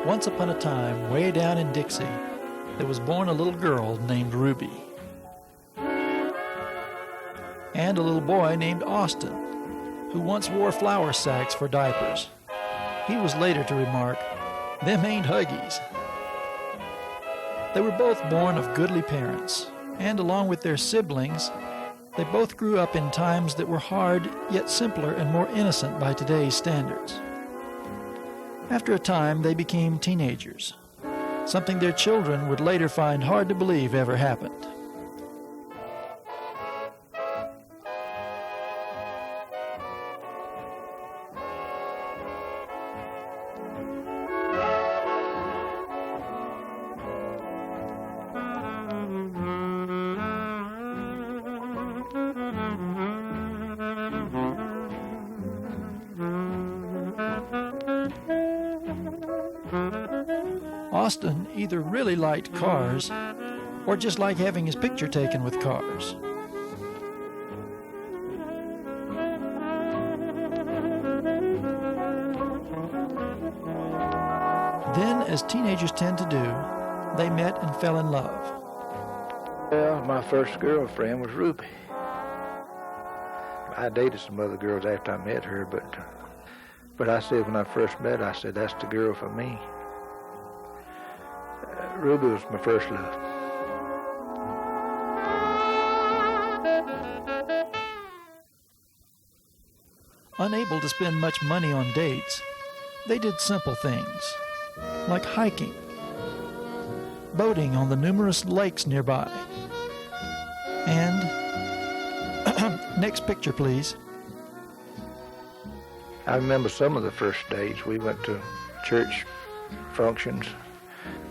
Once upon a time, way down in Dixie, there was born a little girl named Ruby, and a little boy named Austin, who once wore flour sacks for diapers. He was later to remark, "Them ain't Huggies." They were both born of goodly parents, and along with their siblings, they both grew up in times that were hard, yet simpler and more innocent by today's standards. After a time, they became teenagers, something their children would later find hard to believe ever happened. Austin either really liked cars or just liked having his picture taken with cars. Then, as teenagers tend to do, they met and fell in love. Well, my first girlfriend was Ruby. I dated some other girls after I met her, but I said when I first met her, I said, that's the girl for me. Ruby was my first love. Unable to spend much money on dates, they did simple things, like hiking, boating on the numerous lakes nearby, and next picture, please. I remember some of the first days. We went to church functions.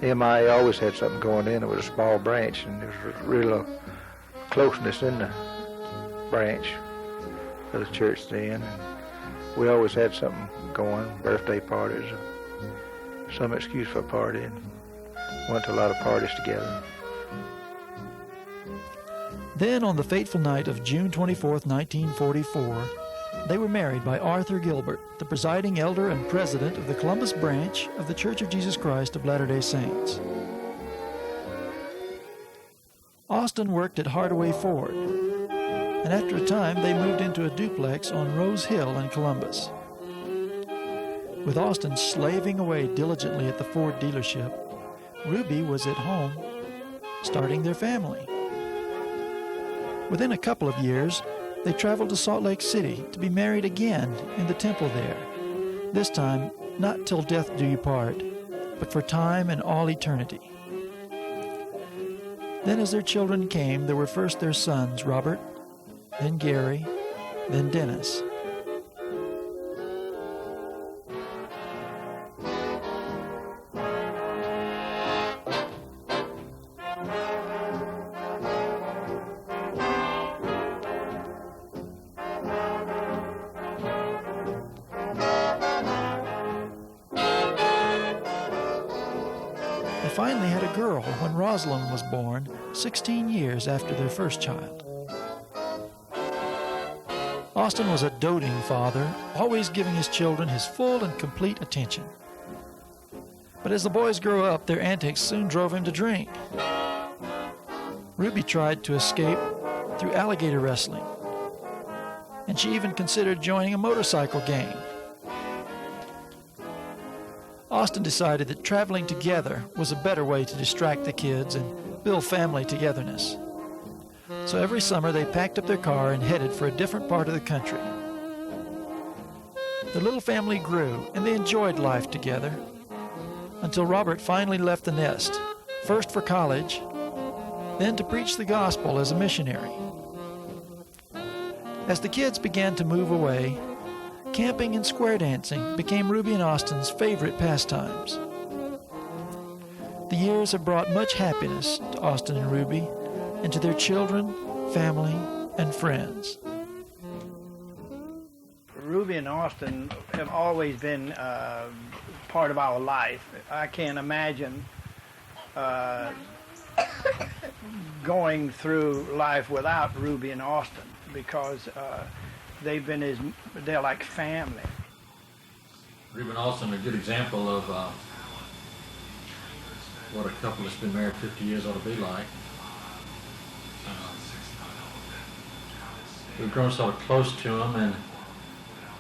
MIA always had something going in. It was a small branch, and there was a real closeness in the branch of the church then. And we always had something going, birthday parties, some excuse for a party, and went to a lot of parties together. Then, on the fateful night of June 24th, 1944, they were married by Arthur Gilbert, the presiding elder and president of the Columbus branch of the Church of Jesus Christ of Latter-day Saints. Austin worked at Hardaway Ford, and after a time they moved into a duplex on Rose Hill in Columbus. With Austin slaving away diligently at the Ford dealership, Ruby was at home starting their family. Within a couple of years, they traveled to Salt Lake City to be married again in the temple there. This time, not till death do you part, but for time and all eternity. Then as their children came, there were first their sons, Robert, then Gary, then Dennis. They finally had a girl when Rosalind was born, 16 years after their first child. Austin was a doting father, always giving his children his full and complete attention. But as the boys grew up, their antics soon drove him to drink. Ruby tried to escape through alligator wrestling, and she even considered joining a motorcycle gang. Austin decided that traveling together was a better way to distract the kids and build family togetherness. So every summer they packed up their car and headed for a different part of the country. The little family grew and they enjoyed life together until Robert finally left the nest, first for college, then to preach the gospel as a missionary. As the kids began to move away, camping and square dancing became Ruby and Austin's favorite pastimes. The years have brought much happiness to Austin and Ruby and to their children, family, and friends. Ruby and Austin have always been part of our life. I can't imagine going through life without Ruby and Austin because they're like family. Ruby and Austin are a good example of what a couple that's been married 50 years ought to be like. We've grown sort of close to them, and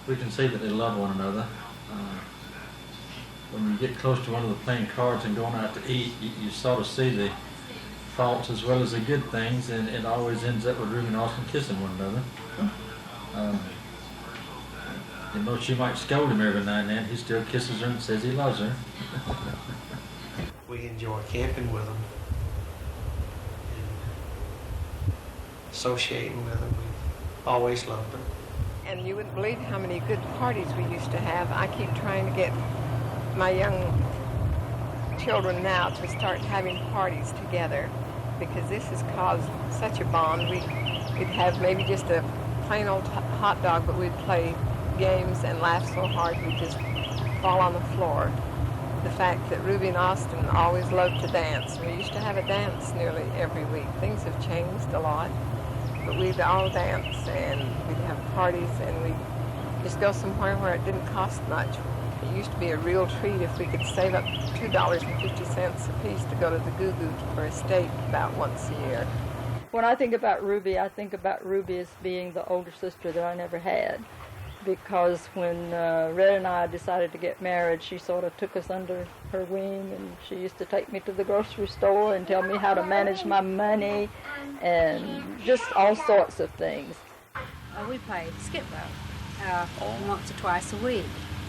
we can see that they love one another. When you get close to one of the playing cards and going out to eat, you sort of see the faults as well as the good things, and it always ends up with Ruby and Austin kissing one another. And though she might scold him every now and then, he still kisses her and says he loves her. We enjoy camping with them, and associating with them. We've always loved them. And you wouldn't believe how many good parties we used to have. I keep trying to get my young children now to start having parties together, because this has caused such a bond. We'd have maybe just a plain old hot dog, but we'd play games and laugh so hard we'd just fall on the floor. The fact that Ruby and Austin always loved to dance. We used to have a dance nearly every week. Things have changed a lot, but we'd all dance, and we'd have parties, and we'd just go somewhere where it didn't cost much. It used to be a real treat if we could save up $2.50 a piece to go to the Goo Goo for a steak about once a year. When I think about Ruby as being the older sister that I never had, because when Red and I decided to get married, she sort of took us under her wing, and she used to take me to the grocery store and tell me how to manage my money and just all sorts of things. We played skip rope once or twice a week,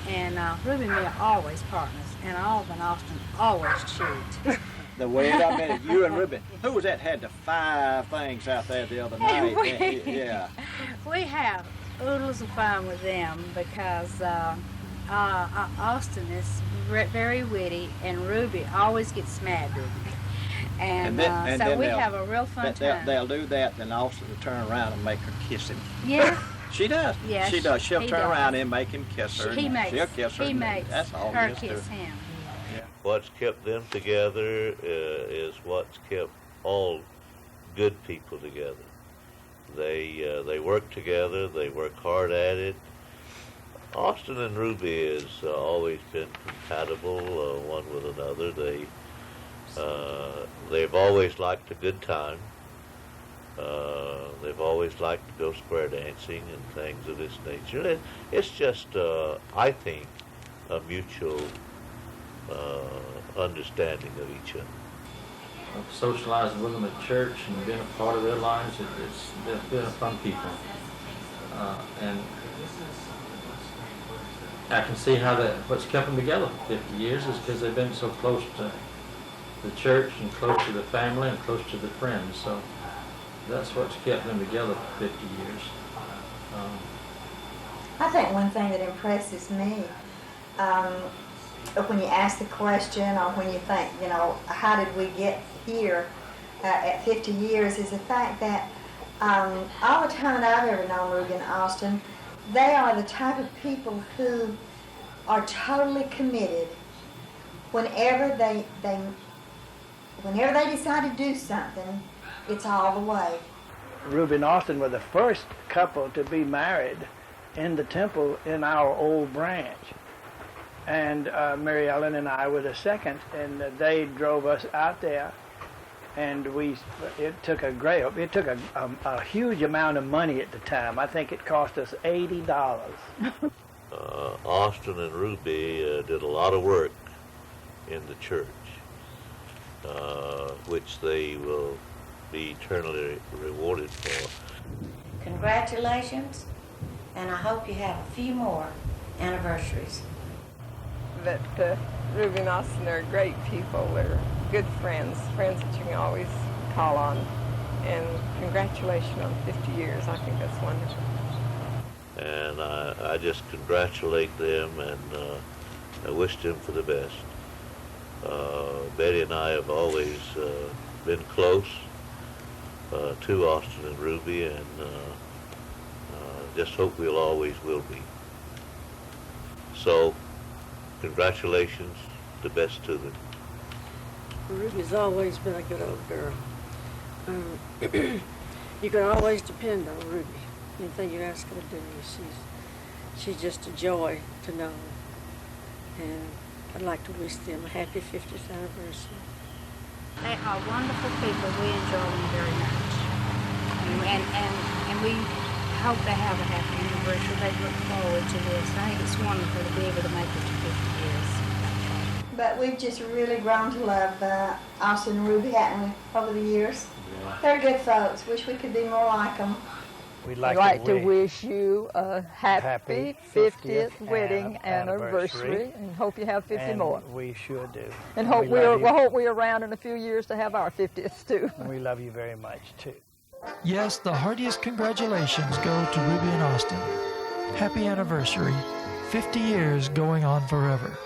and Ruby and me are always partners, and Olive and Austin always cheat. The way I met you and Ruby. Who was that had the 5 things out there the other night? Yeah. We have oodles of fun with them because Austin is very witty, and Ruby always gets mad with me. And so we have a real fun time. They'll do that, then Austin will turn around and make her kiss him. Yeah. She does. Yeah, she does. She'll turn around and make him kiss her. She'll kiss her. He makes that's all her kiss him. Yeah. What's kept them together is what's kept all good people together. They work together. They work hard at it. Austin and Ruby has always been compatible one with another. They've always liked a good time. They've always liked to go square dancing and things of this nature. It's just, I think, a mutual understanding of each other. Socializing with them at church and being a part of their lives, they've been fun people. And I can see how what's kept them together for 50 years is because they've been so close to the church and close to the family and close to the friends. So that's what's kept them together for 50 years. I think one thing that impresses me when you ask the question or when you think, how did we get here at 50 years is the fact that all the time that I've ever known Ruby and Austin, they are the type of people who are totally committed whenever they decide to do something. It's all the way. Ruby and Austin were the first couple to be married in the temple in our old branch. And Mary Ellen and I were the second, and they drove us out there. And it took a huge amount of money at the time. I think it cost us $80. Austin and Ruby did a lot of work in the church, which they will be eternally rewarded for. Congratulations, and I hope you have a few more anniversaries. That Ruby and Austin are great people. They're good friends that you can always call on. And congratulations on 50 years. I think that's wonderful. And I just congratulate them, and I wish them for the best. Betty and I have always been close to Austin and Ruby, and just hope we'll always will be. So, congratulations, the best to them. Ruby's always been a good old girl. You can always depend on Ruby. Anything you ask her to do, she's just a joy to know. And I'd like to wish them a happy 50th anniversary. They are wonderful people. We enjoy them very much. And we hope they have a happy anniversary. They look forward to this. I think it's wonderful to be able to make it to 50 years. But we've just really grown to love Austin and Ruby, haven't we, over the years? Yeah. They're good folks. Wish we could be more like them. We'd like to wish you a happy 50th wedding anniversary, and hope you have 50 more. We sure do. And hope we're around in a few years to have our 50th too. And we love you very much too. Yes, the heartiest congratulations go to Ruby and Austin. Happy anniversary, 50 years going on forever.